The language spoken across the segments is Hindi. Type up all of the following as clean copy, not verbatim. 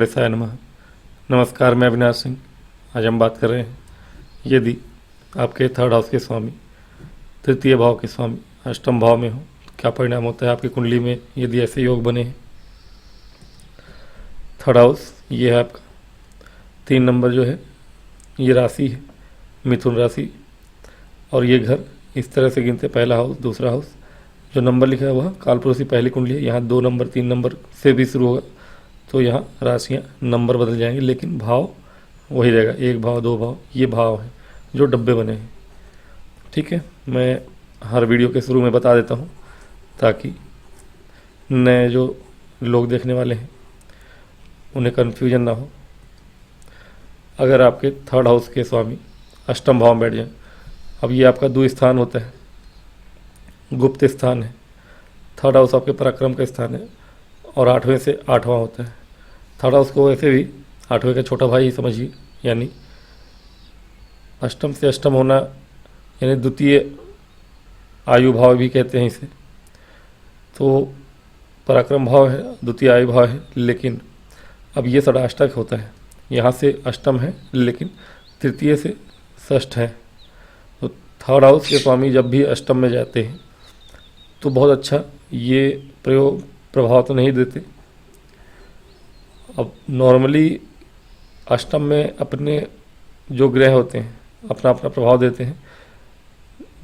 गणेशाय नमः। नमस्कार, मैं अविनाश सिंह। आज हम बात कर रहे हैं, यदि आपके थर्ड हाउस के स्वामी तृतीय भाव के स्वामी अष्टम भाव में हो तो क्या परिणाम होता है आपकी कुंडली में यदि ऐसे योग बने हैं। थर्ड हाउस ये है आपका 3 नंबर जो है ये राशि है मिथुन राशि, और ये घर इस तरह से गिनते पहला हाउस दूसरा हाउस। जो नंबर लिखा है वह कालपुरुष की पहली कुंडली है। यहाँ 2 नंबर 3 नंबर से भी शुरू होगा तो यहाँ राशियाँ नंबर बदल जाएंगे, लेकिन भाव वही रहेगा। 1 भाव 2 भाव ये भाव हैं जो डब्बे बने हैं। ठीक है, मैं हर वीडियो के शुरू में बता देता हूँ ताकि नए जो लोग देखने वाले हैं उन्हें कन्फ्यूजन ना हो। अगर आपके थर्ड हाउस के स्वामी अष्टम भाव में बैठ जाएं, अब ये आपका द्वितीय स्थान होता है, गुप्त स्थान है। थर्ड हाउस आपके पराक्रम का स्थान है और 8वें से 8वां होता है। थर्ड हाउस को वैसे भी 8वें का छोटा भाई ही समझिए, यानी अष्टम से अष्टम होना यानी द्वितीय आयु भाव भी कहते हैं इसे। तो पराक्रम भाव है, द्वितीय आयु भाव है, लेकिन अब ये षडाष्टक होता है। यहाँ से अष्टम है लेकिन तृतीय से षष्ठ है। तो थर्ड हाउस के स्वामी जब भी अष्टम में जाते हैं तो बहुत अच्छा ये प्रभाव तो नहीं देते। अब नॉर्मली अष्टम में अपने जो ग्रह होते हैं अपना अपना प्रभाव देते हैं।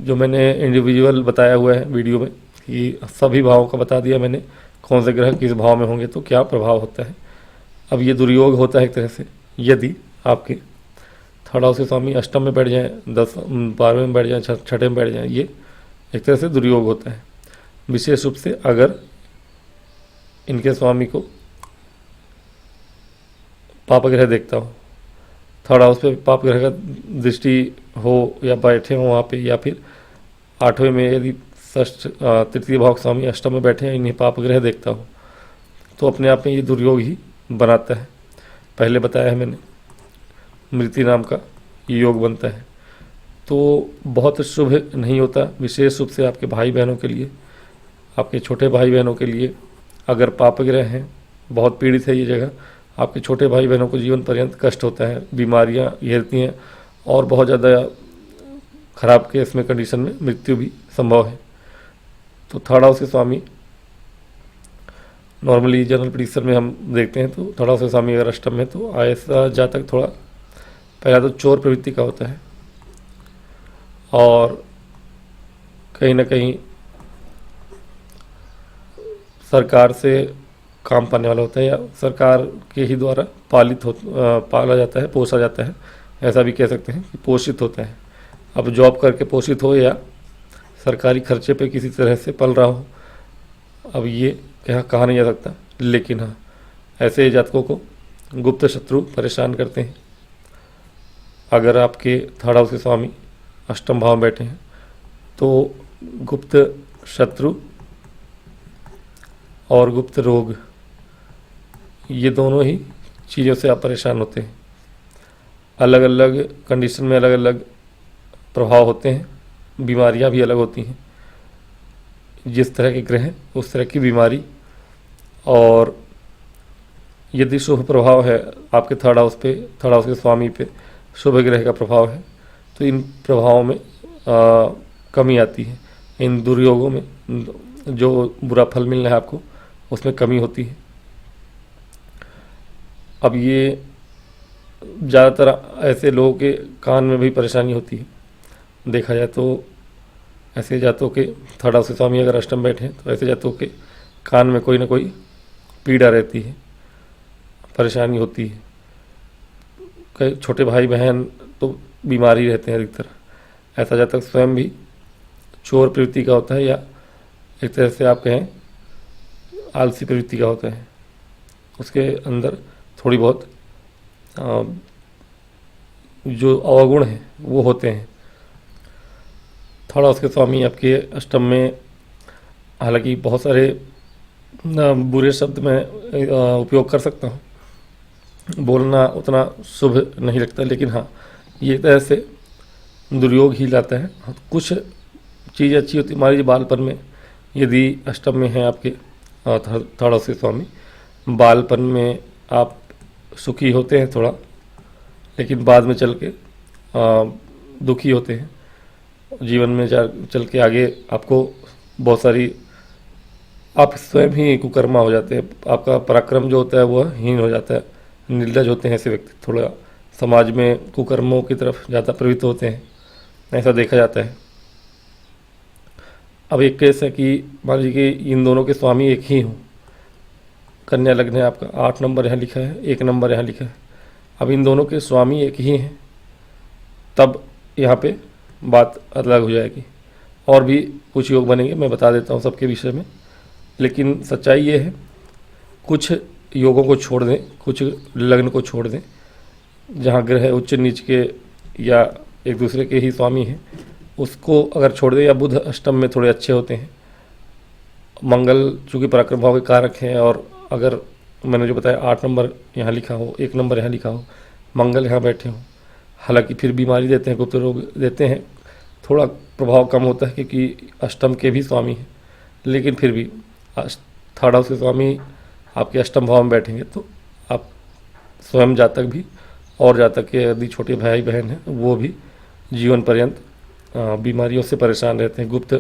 जो मैंने इंडिविजुअल बताया हुआ है वीडियो में कि सभी भावों का बता दिया मैंने, कौन से ग्रह किस भाव में होंगे तो क्या प्रभाव होता है। अब ये दुर्योग होता है एक तरह से, यदि आपके थर्ड हाउस के स्वामी अष्टम में बैठ जाएँ, 12वें में बैठ जाएँ, 6ठे में बैठ जाएँ, ये एक तरह से दुर्योग होता है। विशेष रूप से अगर इनके स्वामी को पाप ग्रह देखता हो, थर्ड हाउस पे पाप ग्रह का दृष्टि हो या बैठे हो वहाँ पे, या फिर 8वें में यदि तृतीय भाव के स्वामी अष्टम में बैठे हैं इन्हें पाप ग्रह देखता हो तो अपने आप में ये दुर्योग ही बनाता है। पहले बताया है मैंने, मृत्यु नाम का योग बनता है। तो बहुत शुभ नहीं होता, विशेष रूप से आपके भाई बहनों के लिए, आपके छोटे भाई बहनों के लिए। अगर पाप ग्रह हैं, बहुत पीड़ित है ये जगह, आपके छोटे भाई बहनों को जीवन पर्यंत कष्ट होता है, बीमारियां घेरती हैं और बहुत ज़्यादा खराब केस में कंडीशन में मृत्यु भी संभव है। तो थर्ड हाउस के स्वामी नॉर्मली जनरल प्रेडिक्शन में हम देखते हैं तो थर्ड हाउस के स्वामी अगर अष्टम में तो ऐसा जातक थोड़ा पहला तो चोर प्रवृत्ति का होता है और कहीं ना कहीं सरकार से काम पाने वाला होता है या सरकार के ही द्वारा पाला जाता है, पोसा जाता है, ऐसा भी कह सकते हैं कि पोषित होता है। अब जॉब करके पोषित हो या सरकारी खर्चे पे किसी तरह से पल रहा हो, अब ये कहा नहीं जा सकता, लेकिन हाँ ऐसे जातकों को गुप्त शत्रु परेशान करते हैं। अगर आपके थर्ड हाउस के स्वामी अष्टम भाव में बैठे हैं तो गुप्त शत्रु और गुप्त रोग ये दोनों ही चीज़ों से आप परेशान होते हैं। अलग अलग कंडीशन में अलग अलग प्रभाव होते हैं, बीमारियां भी अलग होती हैं। जिस तरह के ग्रह उस तरह की बीमारी, और यदि शुभ प्रभाव है आपके थर्ड हाउस पे, थर्ड हाउस के स्वामी पे शुभ ग्रह का प्रभाव है तो इन प्रभावों में कमी आती है। इन दुर्योगों में जो बुरा फल मिल रहा है आपको उसमें कमी होती है। अब ये ज़्यादातर ऐसे लोगों के कान में भी परेशानी होती है। देखा जाए तो ऐसे जातों के थर्ड हाउस के स्वामी अगर अष्टम बैठे हैं तो ऐसे जातों के कान में कोई ना कोई पीड़ा रहती है, परेशानी होती है। कई छोटे भाई बहन तो बीमारी रहते हैं अधिकतर। ऐसा जातक स्वयं भी चोर प्रवृत्ति का होता है या एक तरह से आप कहें आलसी प्रवृत्ति का होता है। उसके अंदर थोड़ी बहुत जो अवगुण हैं वो होते हैं। थर्ड हाउस के स्वामी आपके अष्टम में, हालांकि बहुत सारे बुरे शब्द मैं उपयोग कर सकता हूँ, बोलना उतना शुभ नहीं लगता, लेकिन हाँ ये तरह से दुर्योग ही लाता है। कुछ चीज़ अच्छी होती, मान लीजिए बालपन में यदि अष्टम में है आपके थर्ड हाउस के स्वामी, बालपन में आप सुखी होते हैं थोड़ा, लेकिन बाद में चल के दुखी होते हैं। जीवन में चल के आगे आपको बहुत सारी, आप स्वयं ही कुकर्मा हो जाते हैं, आपका पराक्रम जो होता है वह हीन हो जाता है, निर्लज होते हैं ऐसे व्यक्ति, थोड़ा समाज में कुकर्मों की तरफ ज़्यादा प्रवृत्त होते हैं, ऐसा देखा जाता है। अब एक केस है कि मान लीजिए कि इन दोनों के स्वामी एक ही हों, कन्या लग्न है आपका, 8 नंबर यहाँ लिखा है, 1 नंबर यहाँ लिखा है, अब इन दोनों के स्वामी एक ही हैं, तब यहाँ पे बात अलग हो जाएगी। और भी कुछ योग बनेंगे, मैं बता देता हूँ सबके विषय में, लेकिन सच्चाई ये है, कुछ योगों को छोड़ दें, कुछ लग्न को छोड़ दें, जहाँ ग्रह उच्च नीच के या एक दूसरे के ही स्वामी हैं, उसको अगर छोड़ दें, या बुध अष्टम में थोड़े अच्छे होते हैं, मंगल चूँकि पराक्रम भाव के कारक हैं, और अगर मैंने जो बताया 8 नंबर यहाँ लिखा हो, 1 नंबर यहाँ लिखा हो, मंगल यहाँ बैठे हों, हालांकि फिर बीमारी देते हैं, गुप्त रोग देते हैं, थोड़ा प्रभाव कम होता है क्योंकि अष्टम के भी स्वामी हैं, लेकिन फिर भी थर्ड हाउस के स्वामी आपके अष्टम भाव में बैठेंगे तो आप स्वयं जातक भी और जातक के यदि छोटे भाई बहन हैं वो भी जीवन पर्यंत बीमारियों से परेशान रहते हैं, गुप्त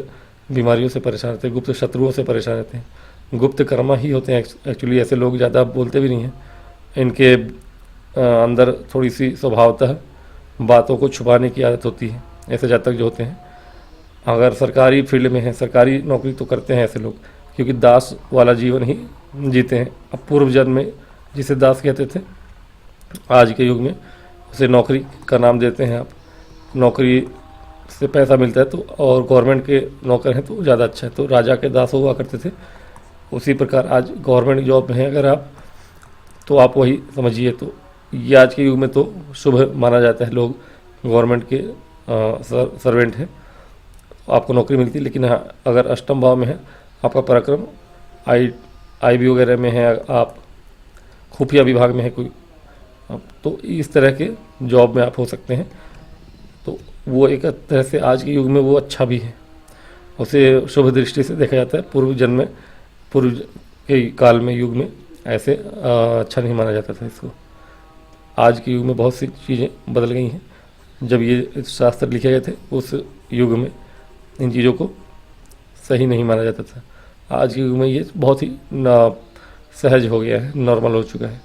बीमारियों से परेशान रहते हैं, गुप्त शत्रुओं से परेशान रहते हैं। गुप्त कर्मा ही होते हैं एक्चुअली, ऐसे लोग ज़्यादा बोलते भी नहीं हैं, इनके अंदर थोड़ी सी स्वभावतः बातों को छुपाने की आदत होती है ऐसे जातक जो होते हैं। अगर सरकारी फील्ड में है, सरकारी नौकरी तो करते हैं ऐसे लोग, क्योंकि दास वाला जीवन ही जीते हैं। अब पूर्व जन्म में जिसे दास कहते थे, आज के युग में उसे नौकरी का नाम देते हैं। आप नौकरी से पैसा मिलता है तो, और गवर्नमेंट के नौकर हैं तो ज़्यादा अच्छा है, तो राजा के दास हुआ करते थे, उसी प्रकार आज गवर्नमेंट जॉब में है अगर आप, तो आप वही समझिए। तो ये आज के युग में तो शुभ माना जाता है, लोग गवर्नमेंट के सर्वेंट हैं, आपको नौकरी मिलती है। लेकिन हाँ, अगर अष्टम भाव में है, आपका पराक्रम IB वगैरह में है, आप खुफिया विभाग में है कोई, तो इस तरह के जॉब में आप हो सकते हैं। तो वो एक तरह से आज के युग में वो अच्छा भी है, उसे शुभ दृष्टि से देखा जाता है। पूर्व जन्म में, पूर्व के काल में, युग में ऐसे अच्छा नहीं माना जाता था इसको। आज के युग में बहुत सी चीज़ें बदल गई हैं। जब ये शास्त्र लिखे गए थे उस युग में इन चीज़ों को सही नहीं माना जाता था। आज के युग में ये बहुत ही सहज हो गया है, नॉर्मल हो चुका है।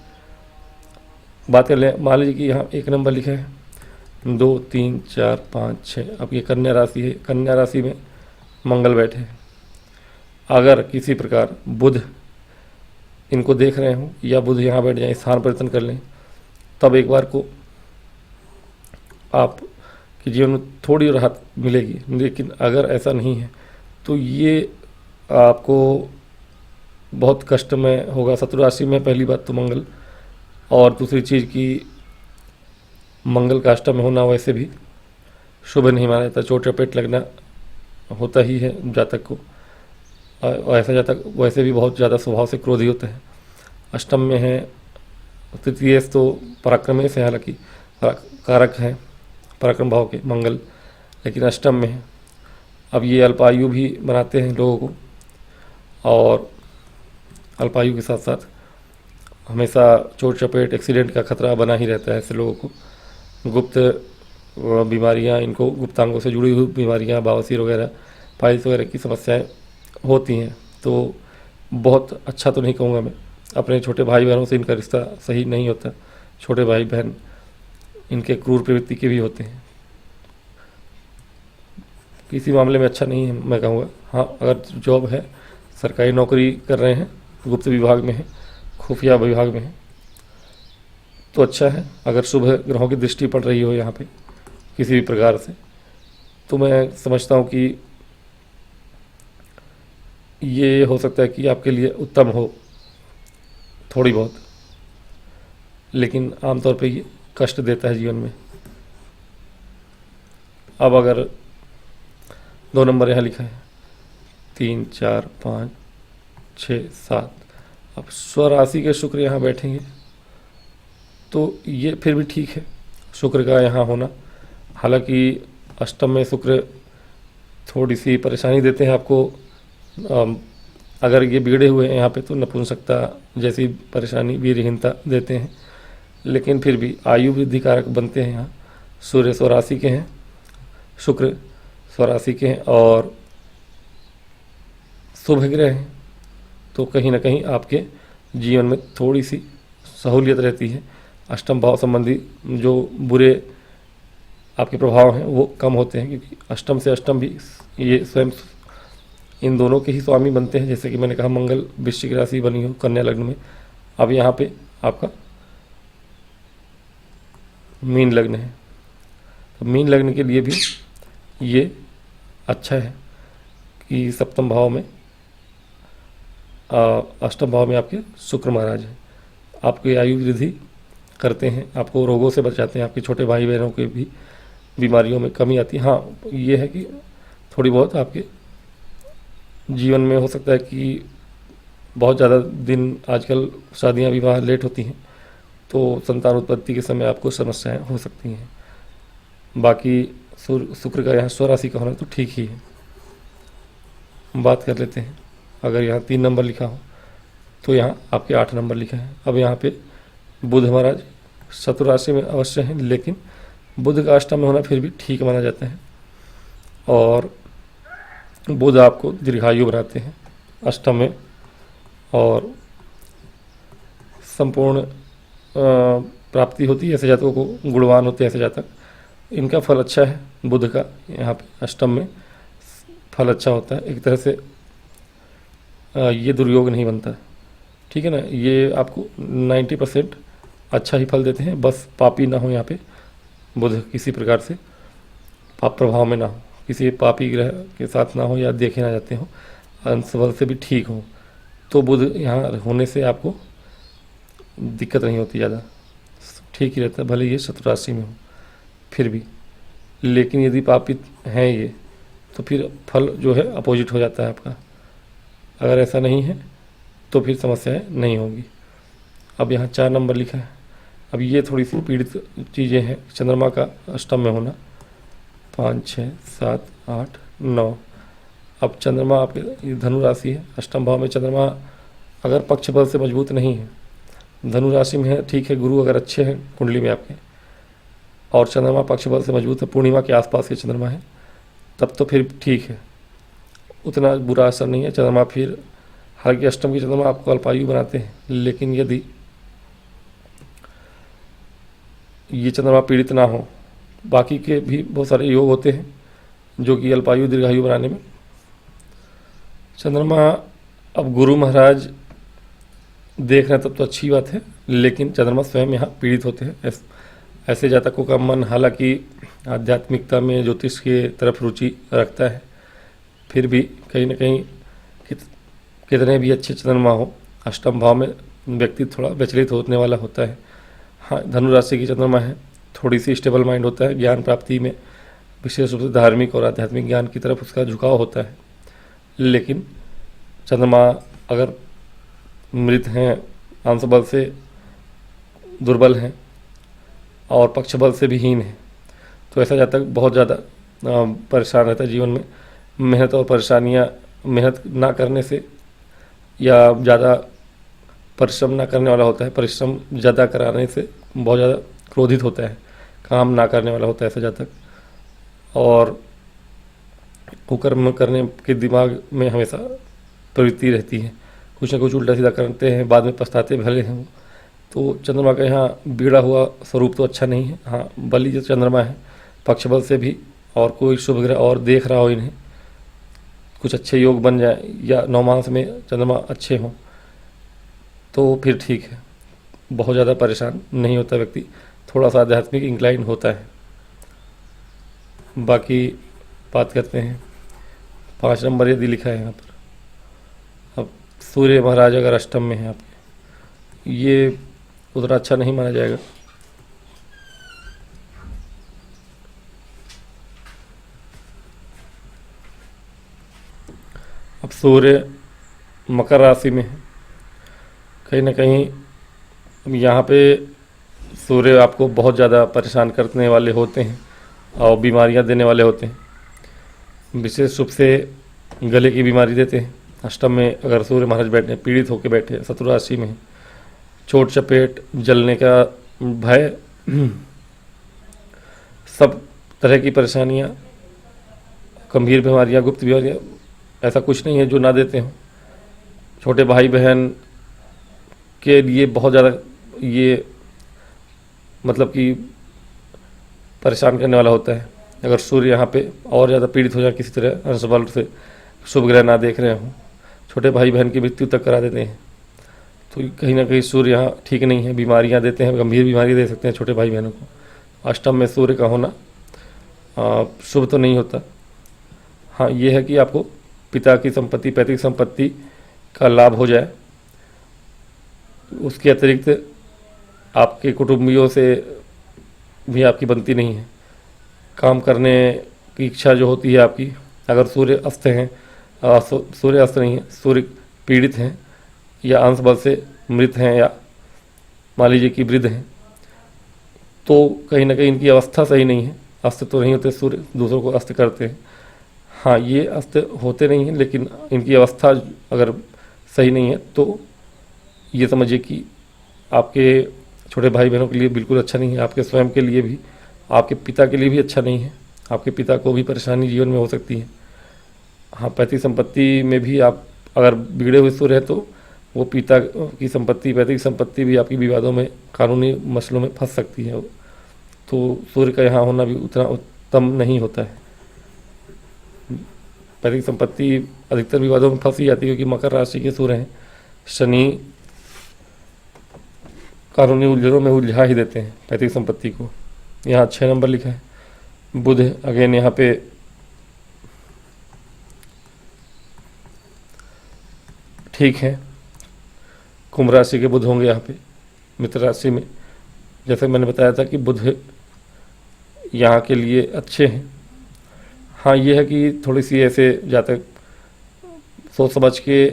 बात कर लें, मान लीजिए कि यहाँ 1 नंबर लिखा है, 2 3 4 5 6, अब ये कन्या राशि है, कन्या राशि में मंगल बैठे हैं। अगर किसी प्रकार बुध इनको देख रहे हों या बुध यहाँ बैठ जाए, स्थान परिवर्तन कर लें, तब एक बार को आप कि जीवन में थोड़ी राहत मिलेगी। लेकिन अगर ऐसा नहीं है तो ये आपको बहुत कष्टमय होगा। शत्रु राशि में पहली बात तो मंगल, और दूसरी चीज़ कि मंगल का अष्टम में होना वैसे भी शुभ नहीं माना जाता, चोट चपेट लगना होता ही है जातक को। और ऐसा जातक वैसे भी बहुत ज़्यादा स्वभाव से क्रोधी होता है। अष्टम में है, तृतीय तो पराक्रम से, हालांकि कारक है पराक्रम भाव के मंगल, लेकिन अष्टम में है। अब ये अल्पायु भी बनाते हैं लोगों को, और अल्पायु के साथ साथ हमेशा चोट चपेट एक्सीडेंट का खतरा बना ही रहता है ऐसे लोगों को। गुप्त बीमारियां, इनको गुप्तांगों से जुड़ी हुई बीमारियां, बवासीर वगैरह, पाइल्स वगैरह की समस्याएं होती हैं। तो बहुत अच्छा तो नहीं कहूँगा मैं, अपने छोटे भाई बहनों से इनका रिश्ता सही नहीं होता। छोटे भाई बहन इनके क्रूर प्रवृत्ति के भी होते हैं, किसी मामले में अच्छा नहीं है मैं कहूँगा। हाँ, अगर जॉब है, सरकारी नौकरी कर रहे हैं, गुप्त विभाग में है, खुफिया विभाग में है, तो अच्छा है। अगर शुभ ग्रहों की दृष्टि पड़ रही हो यहाँ पे किसी भी प्रकार से, तो मैं समझता हूँ कि ये हो सकता है कि आपके लिए उत्तम हो थोड़ी बहुत, लेकिन आमतौर पे ये कष्ट देता है जीवन में। अब अगर 2 नंबर यहाँ लिखा है, 3 4 5 6 7, अब स्वराशि के शुक्र यहाँ बैठेंगे तो ये फिर भी ठीक है, शुक्र का यहाँ होना। हालांकि अष्टम में शुक्र थोड़ी सी परेशानी देते हैं आपको। अगर ये बिगड़े हुए हैं यहाँ पे तो नपुंसकता जैसी परेशानी, वीरहीनता देते हैं। लेकिन फिर भी आयु वृद्धि कारक बनते हैं। यहाँ सूर्य स्वराशि के हैं, शुक्र स्वराशि के हैं और शुभ ग्रह हैं, तो कहीं ना कहीं आपके जीवन में थोड़ी सी सहूलियत रहती है। अष्टम भाव संबंधी जो बुरे आपके प्रभाव हैं वो कम होते हैं, क्योंकि अष्टम से अष्टम भी ये स्वयं इन दोनों के ही स्वामी बनते हैं। जैसे कि मैंने कहा मंगल वृश्चिक राशि बनी हो कन्या लग्न में, अब यहाँ पे आपका मीन लग्न है, तो मीन लग्न के लिए भी ये अच्छा है कि सप्तम भाव में अष्टम भाव में आपके शुक्र महाराज हैं, आपकी आयु वृद्धि करते हैं, आपको रोगों से बचाते हैं, आपके छोटे भाई बहनों के भी बीमारियों में कमी आती है। हाँ, ये है कि थोड़ी बहुत आपके जीवन में हो सकता है कि बहुत ज़्यादा दिन आजकल शादियां विवाह लेट होती हैं, तो संतान उत्पत्ति के समय आपको समस्याएं हो सकती हैं। बाकी शुक्र का यहाँ स्वराशि का होना तो ठीक ही है। बात कर लेते हैं, अगर यहाँ 3 नंबर लिखा हो तो यहाँ आपके 8 नंबर लिखा है। अब यहाँ पे बुध महाराज शत्रु राशि में अवश्य हैं, लेकिन बुध का अष्टम में होना फिर भी ठीक माना जाता है, और बुध आपको दीर्घायु बनाते हैं अष्टम में, और संपूर्ण प्राप्ति होती है ऐसे जातकों को, गुणवान होते हैं ऐसे जातक, इनका फल अच्छा है। बुध का यहाँ पे अष्टम में फल अच्छा होता है, एक तरह से ये दुर्योग नहीं बनता, ठीक है ना। ये आपको 90% अच्छा ही फल देते हैं, बस पापी ना हो यहाँ पे बुध, किसी प्रकार से पाप प्रभाव में ना हो, किसी पापी ग्रह के साथ ना हो, या देखे ना जाते हो, अंश बल से भी ठीक हो, तो बुध यहाँ होने से आपको दिक्कत नहीं होती ज़्यादा, ठीक ही रहता है, भले ये शत्रु राशि में हो फिर भी। लेकिन यदि पापित हैं ये, तो फिर फल जो है अपोजिट हो जाता है आपका। अगर ऐसा नहीं है तो फिर समस्याएं नहीं होगी। अब यहाँ 4 नंबर लिखा है, अब ये थोड़ी सी पीड़ित चीज़ें हैं, चंद्रमा का अष्टम में होना, 5, 6, 7, 8, 9। अब चंद्रमा आपके धनु राशि है, अष्टम भाव में चंद्रमा अगर पक्ष बल से मजबूत नहीं है, धनु राशि में है ठीक है, गुरु अगर अच्छे हैं कुंडली में आपके, और चंद्रमा पक्ष बल से मजबूत है, पूर्णिमा के आसपास के चंद्रमा है, तब तो फिर ठीक है, उतना बुरा असर नहीं है चंद्रमा। फिर हालांकि अष्टम के चंद्रमा आपको अल्पायु बनाते हैं, लेकिन यदि ये चंद्रमा पीड़ित ना हो, बाकी के भी बहुत सारे योग होते हैं जो कि अल्पायु दीर्घायु बनाने में। चंद्रमा अब गुरु महाराज देख रहे हैं तब तो अच्छी बात है, लेकिन चंद्रमा स्वयं यहाँ पीड़ित होते हैं। ऐसे जातकों का मन हालांकि आध्यात्मिकता में ज्योतिष के तरफ रुचि रखता है, फिर भी कहीं ना कहीं कितने भी अच्छे चंद्रमा हो, अष्टम भाव में व्यक्ति थोड़ा विचलित होने वाला होता है। हाँ, धनु राशि की चंद्रमा है, थोड़ी सी स्टेबल माइंड होता है, ज्ञान प्राप्ति में विशेष रूप से धार्मिक और आध्यात्मिक ज्ञान की तरफ उसका झुकाव होता है। लेकिन चंद्रमा अगर मृत हैं, अंश बल से दुर्बल हैं और पक्ष बल से भी हीन है, तो ऐसा जातक बहुत ज़्यादा परेशान रहता है जीवन में। मेहनत और परेशानियाँ, मेहनत ना करने से या ज़्यादा परिश्रम ना करने वाला होता है, परिश्रम ज़्यादा कराने से बहुत ज़्यादा क्रोधित होता है, काम ना करने वाला होता है ऐसा जातक, और कुकर्म करने के दिमाग में हमेशा प्रवृत्ति रहती है, कुछ ना कुछ उल्टा सीधा करते हैं, बाद में पछताते भले हैं वो। तो चंद्रमा का यहाँ बिगड़ा हुआ स्वरूप तो अच्छा नहीं है। हाँ, बली जो चंद्रमा है पक्ष बल से भी, और कोई शुभ ग्रह और देख रहा हो इन्हें, कुछ अच्छे योग बन जाए या 9 मास में चंद्रमा अच्छे हों, तो फिर ठीक है, बहुत ज़्यादा परेशान नहीं होता व्यक्ति, थोड़ा सा आध्यात्मिक इंक्लाइन होता है। बाकी बात करते हैं 5 नंबर यदि लिखा है यहाँ पर। अब सूर्य महाराज अगर अष्टम में है आपके, ये उतना अच्छा नहीं माना जाएगा। अब सूर्य मकर राशि में है, कहीं ना कहीं अब यहाँ पे सूर्य आपको बहुत ज़्यादा परेशान करने वाले होते हैं और बीमारियाँ देने वाले होते हैं, विशेष रूप से गले की बीमारी देते हैं। अष्टम में अगर सूर्य महाराज बैठे, पीड़ित होकर बैठे, शत्रु राशि में, चोट चपेट, जलने का भय, सब तरह की परेशानियाँ, गंभीर बीमारियाँ, गुप्त बीमारियाँ, ऐसा कुछ नहीं है जो ना देते हों। छोटे भाई बहन के लिए बहुत ज़्यादा ये मतलब कि परेशान करने वाला होता है। अगर सूर्य यहाँ पे और ज़्यादा पीड़ित हो जाए किसी तरह अंश बल से, शुभ ग्रह ना देख रहे हों, छोटे भाई बहन की मृत्यु तक करा देते हैं। तो कहीं ना कहीं सूर्य यहाँ ठीक नहीं है, बीमारियाँ देते हैं, गंभीर बीमारी दे सकते हैं छोटे भाई बहनों को। अष्टम में सूर्य का होना शुभ तो नहीं होता। हाँ, ये है कि आपको पिता की संपत्ति, पैतृक संपत्ति का लाभ हो जाए। उसके अतिरिक्त आपके कुटुंबियों से भी आपकी बनती नहीं है। काम करने की इच्छा जो होती है आपकी, अगर सूर्य अस्त हैं, सूर्य अस्त नहीं है, सूर्य पीड़ित हैं या अंश बल से मृत हैं या मान लीजिए कि वृद्ध हैं, तो कहीं ना कहीं इनकी अवस्था सही नहीं है। अस्त तो नहीं होते सूर्य, दूसरों को अस्त करते हैं। हाँ, ये अस्त होते नहीं हैं, लेकिन इनकी अवस्था अगर सही नहीं है तो ये समझिए कि आपके छोटे भाई बहनों के लिए बिल्कुल अच्छा नहीं है, आपके स्वयं के लिए भी, आपके पिता के लिए भी अच्छा नहीं है। आपके पिता को भी परेशानी जीवन में हो सकती है। हाँ, पैतृक संपत्ति में भी आप अगर बिगड़े हुए सूर्य है तो वो पिता की संपत्ति, पैतृक संपत्ति भी आपकी विवादों में, कानूनी मसलों में फंस सकती है। तो सूर्य का यहाँ होना भी उतना उत्तम नहीं होता है। पैतृक संपत्ति अधिकतर विवादों में फंसी जाती है क्योंकि मकर राशि के सूर्य हैं। शनि कानूनी उलझनों में उलझा ही देते हैं पैतृक संपत्ति को। यहाँ 6 नंबर लिखा है। बुध अगेन यहाँ पे ठीक है, कुंभ राशि के बुध होंगे यहाँ पे मित्र राशि में। जैसे मैंने बताया था कि बुध यहाँ के लिए अच्छे हैं। हाँ, ये है कि थोड़ी सी ऐसे जातक सोच समझ के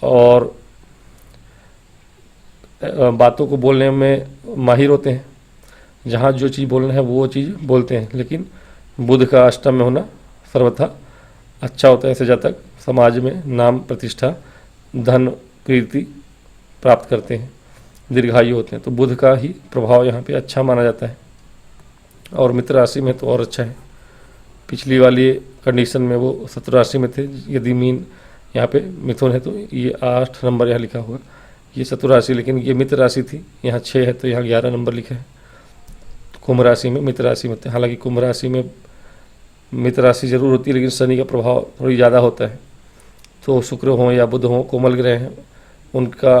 और बातों को बोलने में माहिर होते हैं। जहाँ जो चीज़ बोलना है वो चीज़ बोलते हैं, लेकिन बुध का अष्टम में होना सर्वथा अच्छा होता है। ऐसे जातक समाज में नाम, प्रतिष्ठा, धन, कीर्ति प्राप्त करते हैं, दीर्घायु होते हैं। तो बुध का ही प्रभाव यहाँ पे अच्छा माना जाता है। और मित्र राशि में तो और अच्छा है। पिछली वाली कंडीशन में वो शत्रु राशि में थे। यदि मीन यहाँ पे मिथुन है तो ये 8 नंबर यहाँ लिखा होगा, ये शत्रु राशि, लेकिन ये मित्र राशि थी, यहाँ 6 है तो यहाँ 11 नंबर लिखा है। कुंभ राशि में, मित्र राशि में थे। हालांकि कुंभ राशि में मित्र राशि जरूर होती है, लेकिन शनि का प्रभाव थोड़ी ज़्यादा होता है। तो शुक्र हो या बुध हो, कोमल ग्रह हैं, उनका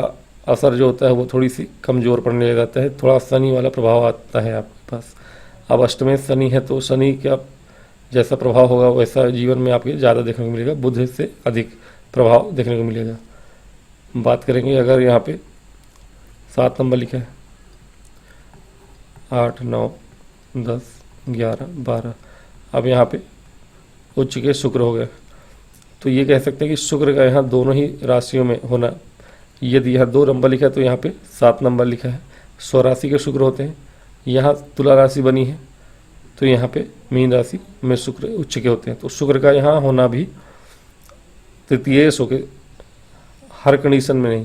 असर जो होता है वो थोड़ी सी कमज़ोर पड़ने लग जाता है। थोड़ा शनि वाला प्रभाव आता है आपके पास। अब अष्टमें शनि है तो शनि का जैसा प्रभाव होगा वैसा जीवन में आपके ज़्यादा देखने को मिलेगा, बुध से अधिक प्रभाव देखने को मिलेगा। बात करेंगे अगर यहाँ पे 7 नंबर लिखा है, 8, 9, 10, 11, 12, अब यहाँ पे उच्च के शुक्र हो गए। तो ये कह सकते हैं कि शुक्र का यहाँ दोनों ही राशियों में होना, यदि यहाँ 2 नंबर लिखा है तो यहाँ पे 7 नंबर लिखा है। स्वराशि के शुक्र होते हैं। यहाँ तुला राशि बनी है तो यहाँ पे मीन राशि में शुक्र उच्च के होते हैं। तो शुक्र का यहाँ होना भी तृतीय सो के हर कंडीशन में नहीं,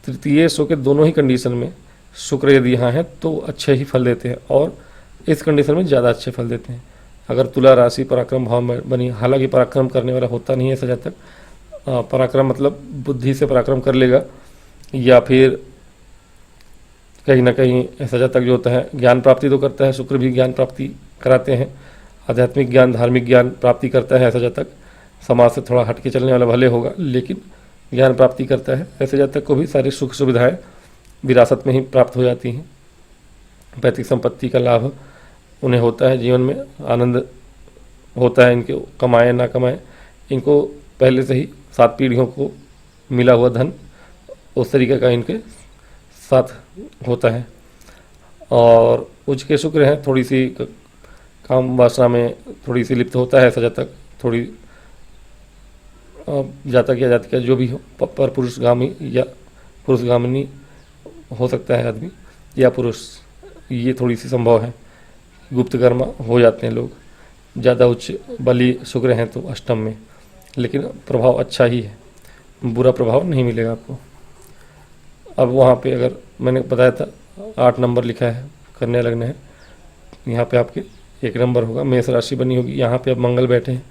तृतीय सो के दोनों ही कंडीशन में शुक्र यदि यहाँ है तो अच्छे ही फल देते हैं, और इस कंडीशन में ज़्यादा अच्छे फल देते हैं। अगर तुला राशि पराक्रम भाव में बनी, हालांकि पराक्रम करने वाला होता नहीं है ऐसा, जब तक पराक्रम मतलब बुद्धि से पराक्रम कर लेगा, या फिर कहीं ना कहीं ऐसा जब तक जो होता है ज्ञान प्राप्ति तो करता है। शुक्र भी ज्ञान प्राप्ति कराते हैं, आध्यात्मिक ज्ञान, धार्मिक ज्ञान प्राप्ति करता है। ऐसा जब तक समाज से थोड़ा हट के चलने वाला भले होगा, लेकिन ज्ञान प्राप्ति करता है। ऐसे जब तक को भी सारी सुख सुविधाएं विरासत में ही प्राप्त हो जाती हैं। पैतृक संपत्ति का लाभ उन्हें होता है, जीवन में आनंद होता है। इनके कमाए ना कमाए, इनको पहले से ही 7 पीढ़ियों को मिला हुआ धन उस तरीके का इनके साथ होता है। और उच्च के शुक्र हैं, थोड़ी सी काम वासना में थोड़ी सी लिप्त होता है ऐसा जातक, थोड़ी जातक या जातिका जो भी हो, पर पुरुषगामी या पुरुषगामिनी हो सकता है आदमी या पुरुष, ये थोड़ी सी संभव है। गुप्त कर्म हो जाते हैं लोग, ज़्यादा उच्च बली शुक्र हैं तो अष्टम में, लेकिन प्रभाव अच्छा ही है, बुरा प्रभाव नहीं मिलेगा आपको। अब वहाँ पे अगर मैंने बताया था 8 नंबर लिखा है, कन्या लग्न है, यहाँ पे आपके 1 नंबर होगा, मेष राशि बनी होगी। यहाँ पे अब मंगल बैठे हैं।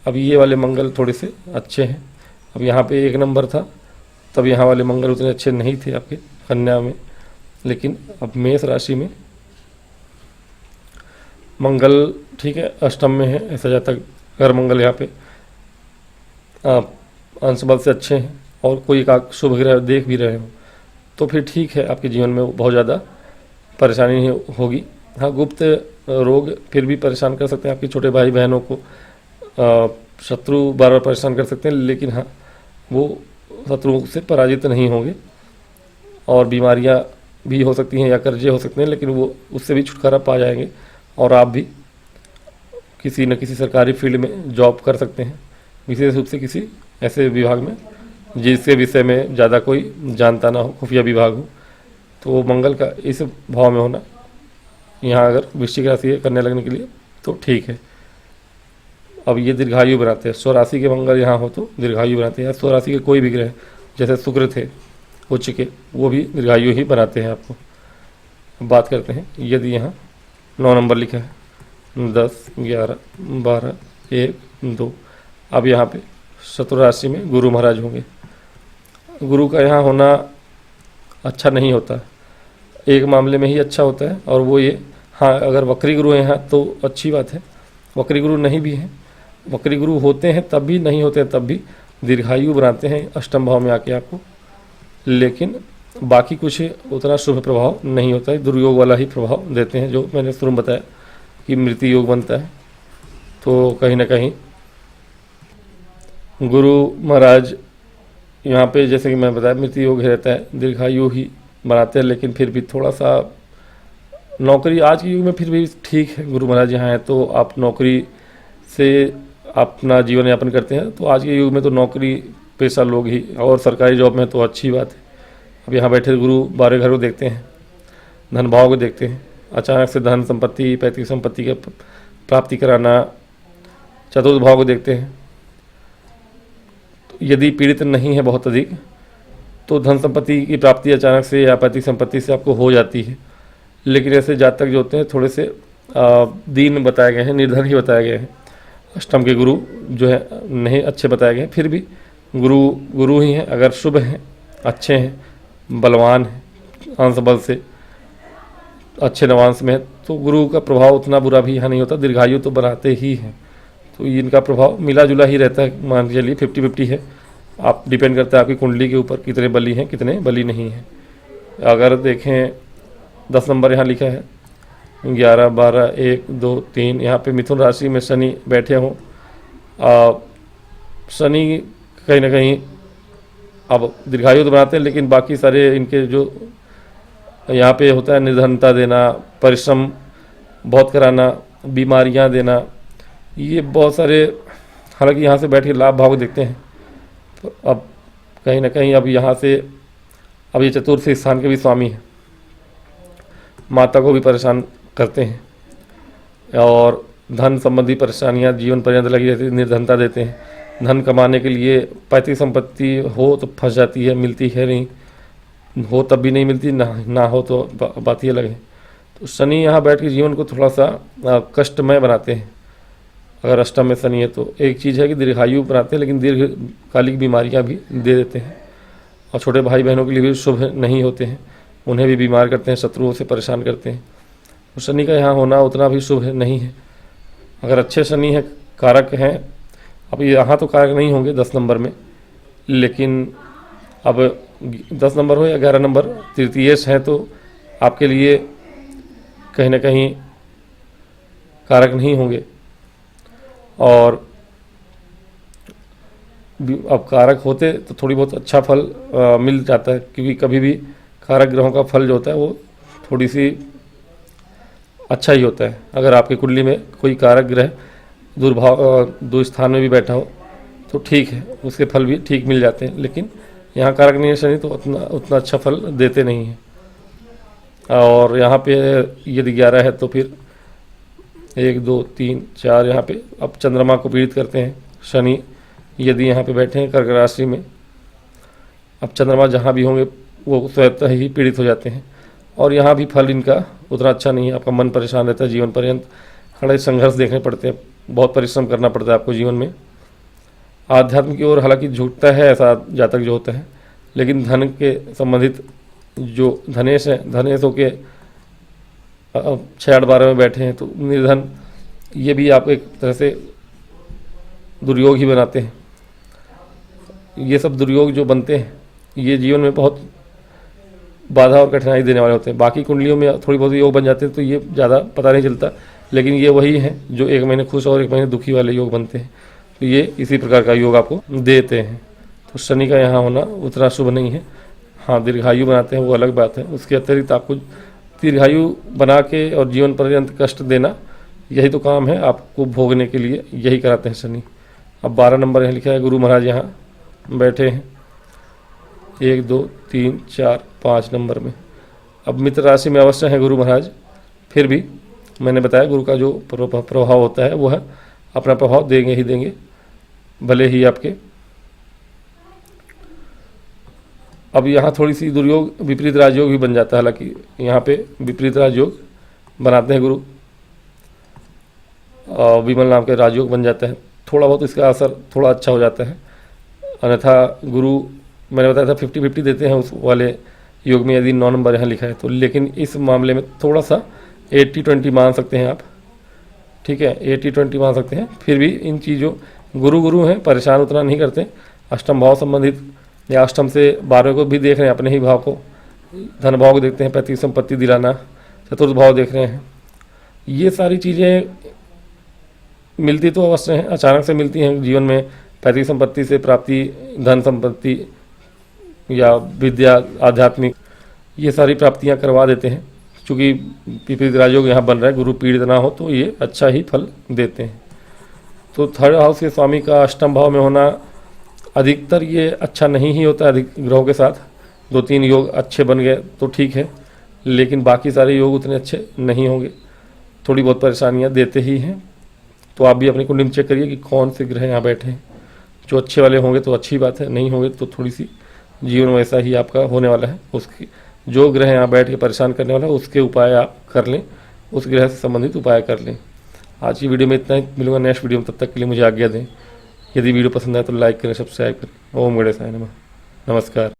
अब ये वाले मंगल थोड़े से अच्छे हैं। अब यहाँ पे 1 नंबर था, तब यहाँ वाले मंगल उतने अच्छे नहीं थे आपके कन्या में, लेकिन अब मेष राशि में मंगल ठीक है, अष्टम में है, ऐसा जाता अगर मंगल यहाँ पे अंश बल से अच्छे हैं और कोई एक शुभ ग्रह देख भी रहे हो तो फिर ठीक है, आपके जीवन में बहुत ज़्यादा परेशानी नहीं होगी। हाँ, गुप्त रोग फिर भी परेशान कर सकते हैं, आपके छोटे भाई बहनों को शत्रु बार बार परेशान कर सकते हैं, लेकिन हाँ वो शत्रुओं से पराजित नहीं होंगे। और बीमारियाँ भी हो सकती हैं या कर्जे हो सकते हैं, लेकिन वो उससे भी छुटकारा पा जाएंगे और आप भी किसी न किसी सरकारी फील्ड में जॉब कर सकते हैं, विशेष रूप से किसी ऐसे विभाग में जिसके विषय में ज़्यादा कोई जानता ना हो, खुफिया विभाग हो। तो मंगल का इस भाव में होना यहाँ अगर वृश्चिक राशि है कन्या लगने के लिए तो ठीक है। अब ये दीर्घायु बनाते हैं, स्वराशि के मंगल यहाँ हो तो दीर्घायु बनाते हैं, या स्वराशि के कोई भी ग्रह जैसे शुक्र थे उच्च के, वो भी दीर्घायु ही बनाते हैं आपको। बात करते हैं यदि यहाँ 9 नंबर लिखा है, 10, 11, 12, 1, 2, अब यहाँ पे शत्रु राशि में गुरु महाराज होंगे। गुरु का यहाँ होना अच्छा नहीं होता, एक मामले में ही अच्छा होता है और वो ये, हाँ अगर वक्री गुरु हैं यहाँ तो अच्छी बात है, वक्री गुरु नहीं भी हैं, वक्री गुरु होते हैं तब भी, नहीं होते हैं तब भी दीर्घायु बनाते हैं अष्टम भाव में आके आपको, लेकिन बाकी कुछ उतना शुभ प्रभाव नहीं होता है, दुर्योग वाला ही प्रभाव देते हैं, जो मैंने शुरू में बताया कि मृत्यु योग बनता है। तो कहीं ना कहीं गुरु महाराज यहाँ पे जैसे कि मैं बताया मृत्यु योग रहता है, दीर्घायु ही बनाते हैं, लेकिन फिर भी थोड़ा सा नौकरी आज के युग में फिर भी ठीक है, गुरु महाराज यहाँ हैं तो आप नौकरी से अपना जीवन यापन करते हैं, तो आज के युग में तो नौकरी पेशा लोग ही, और सरकारी जॉब में तो अच्छी बात है। अब यहाँ बैठे गुरु 12 घर को देखते हैं, धन भाव को देखते हैं, अचानक से धन संपत्ति पैतृक संपत्ति का प्राप्ति कराना, चतुर्थ भाव को देखते हैं। तो यदि पीड़ित नहीं है बहुत अधिक तो धन संपत्ति की प्राप्ति अचानक से या पैतृक संपत्ति से आपको हो जाती है, लेकिन ऐसे जातक जो होते हैं थोड़े से दीन बताए गए हैं, निर्धन ही बताए गए हैं। अष्टम के गुरु जो है नहीं अच्छे बताए गए हैं, फिर भी गुरु ही हैं, अगर शुभ हैं, अच्छे हैं, बलवान हैं, अंश बल से अच्छे नवांश में है तो गुरु का प्रभाव उतना बुरा भी यहाँ नहीं होता, दीर्घायु तो बनाते ही हैं। तो इनका प्रभाव मिला जुला ही रहता है, मान के चलिए 50-50 है, आप डिपेंड करता है आपकी कुंडली के ऊपर कितने बली हैं कितने बली नहीं हैं। अगर देखें 10 नंबर यहाँ लिखा है, 11, 12, 1, 2, 3, यहाँ पे मिथुन राशि में शनि बैठे हों। शनि कहीं ना कहीं अब दीर्घायु तो बनाते हैं, लेकिन बाकी सारे इनके जो यहाँ पे होता है निर्धनता देना, परिश्रम बहुत कराना, बीमारियाँ देना, ये बहुत सारे, हालांकि यहाँ से बैठ के लाभ भाव देखते हैं तो अब कहीं ना कहीं अब यहाँ से अब ये चतुर्थ स्थान के भी स्वामी हैं, माता को भी परेशान करते हैं और धन संबंधी परेशानियाँ जीवन पर्यंत लगी रहती है, निर्धनता देते हैं। धन कमाने के लिए पैतृक संपत्ति हो तो फंस जाती है, मिलती है नहीं, हो तब भी नहीं मिलती, ना हो तो बात ही अलग है। तो शनि यहाँ बैठ के जीवन को थोड़ा सा कष्टमय बनाते हैं। अगर अष्टम में शनि है तो एक चीज़ है कि दीर्घायु बनाते हैं, लेकिन दीर्घकालिक बीमारियाँ भी दे देते हैं और छोटे भाई बहनों के लिए भी शुभ नहीं होते हैं, उन्हें भी बीमार करते हैं, शत्रुओं से परेशान करते हैं। तो शनि का यहाँ होना उतना भी शुभ नहीं है। अगर अच्छे शनि हैं, कारक हैं, अब यहाँ तो कारक नहीं होंगे 10 नंबर में, लेकिन अब 10 नंबर हो या 11 नंबर तृतीयेश हैं तो आपके लिए कहीं ना कहीं कारक नहीं होंगे। और अब कारक होते तो थोड़ी बहुत अच्छा फल मिल जाता है, क्योंकि कभी भी कारक ग्रहों का फल जो होता है वो थोड़ी सी अच्छा ही होता है। अगर आपकी कुंडली में कोई कारक ग्रह दो स्थान में भी बैठा हो तो ठीक है, उसके फल भी ठीक मिल जाते हैं, लेकिन यहाँ कारक नहीं है शनि तो उतना अच्छा फल देते नहीं हैं। और यहाँ पे यदि 11 है तो फिर 1, 2, 3, 4 यहाँ पे अब चंद्रमा को पीड़ित करते हैं शनि, यदि यहाँ पे बैठे हैं कर्क राशि में। अब चंद्रमा जहाँ भी होंगे वो स्वतः ही पीड़ित हो जाते हैं। और यहाँ भी फल इनका उतना अच्छा नहीं है। आपका मन परेशान रहता है जीवन पर्यंत, कड़े संघर्ष देखने पड़ते हैं, बहुत परिश्रम करना पड़ता है आपको जीवन में। आध्यात्म की ओर हालांकि झुकता है ऐसा जातक जो होता है, लेकिन धन के संबंधित जो धनेश हैं, धनेश होके 6-8-12 में बैठे हैं, तो निर्धन, ये भी आप एक तरह से दुर्योग ही बनाते हैं। ये सब दुर्योग जो बनते हैं ये जीवन में बहुत बाधा और कठिनाई देने वाले होते हैं। बाकी कुंडलियों में थोड़ी बहुत योग बन जाते हैं तो ये ज़्यादा पता नहीं चलता, लेकिन ये वही हैं जो 1 महीने खुश और 1 महीने दुखी वाले योग बनते हैं। तो ये इसी प्रकार का योग आपको देते हैं। तो शनि का यहाँ होना उतना शुभ नहीं है। हाँ, दीर्घायु बनाते हैं वो अलग बात है। उसके अतिरिक्त आपको दीर्घायु बना के और जीवन पर्यंत कष्ट देना, यही तो काम है आपको भोगने के लिए, यही कराते हैं शनि। अब 12 नंबर यहाँ लिखा है, गुरु महाराज यहाँ बैठे हैं 1 2 3 4 5 नंबर में। अब मित्र राशि में अवश्य है गुरु महाराज, फिर भी मैंने बताया गुरु का जो प्रभाव होता है वो है अपना प्रभाव देंगे ही देंगे, भले ही आपके। अब यहाँ थोड़ी सी दुर्योग विपरीत राजयोग भी बन जाता है। हालांकि यहाँ पे विपरीत राजयोग बनाते हैं गुरु, विमल नाम के राजयोग बन जाता है, थोड़ा बहुत इसका असर थोड़ा अच्छा हो जाता है। अन्यथा गुरु मैंने बताया था 50-50 देते हैं उस वाले योग में, यदि 9 नंबर यहाँ लिखा है तो। लेकिन इस मामले में थोड़ा सा 80-20 मान सकते हैं आप, ठीक है, 80-20 मान सकते हैं। फिर भी इन चीज़ों गुरु हैं, परेशान उतना नहीं करते। अष्टम भाव संबंधित या अष्टम से 12वें को भी देख रहे हैं, अपने ही भाव को, धन भाव को देखते हैं, पैतृक संपत्ति दिलाना, चतुर्थ भाव देख रहे हैं। ये सारी चीज़ें मिलती तो अवश्य हैं, अचानक से मिलती हैं जीवन में। पैतृक संपत्ति से प्राप्ति, धन संपत्ति या विद्या, आध्यात्मिक, ये सारी प्राप्तियां करवा देते हैं। चूँकि विपरीत राजयोग यहाँ बन रहा है, गुरु पीड़ित ना हो तो ये अच्छा ही फल देते हैं। तो 3rd हाउस के स्वामी का अष्टम भाव में होना अधिकतर ये अच्छा नहीं ही होता है। अधिक ग्रहों के साथ 2-3 योग अच्छे बन गए तो ठीक है, लेकिन बाकी सारे योग उतने अच्छे नहीं होंगे, थोड़ी बहुत परेशानियाँ देते ही हैं। तो आप भी अपनी कुंडली में चेक करिए कि कौन से ग्रह यहाँ बैठे हैं। जो अच्छे वाले होंगे तो अच्छी बात है, नहीं होंगे तो थोड़ी सी जीवन वैसा ही आपका होने वाला है। उसकी जो ग्रह यहाँ बैठ के परेशान करने वाला है उसके उपाय आप कर लें, उस ग्रह से संबंधित उपाय कर लें। आज की वीडियो में इतना ही, मिलूंगा नेक्स्ट वीडियो में, तब तक के लिए मुझे आज्ञा दें। यदि वीडियो पसंद आए तो लाइक करें, सब्सक्राइब करें। ओम गणेशाय नमः। नमस्कार।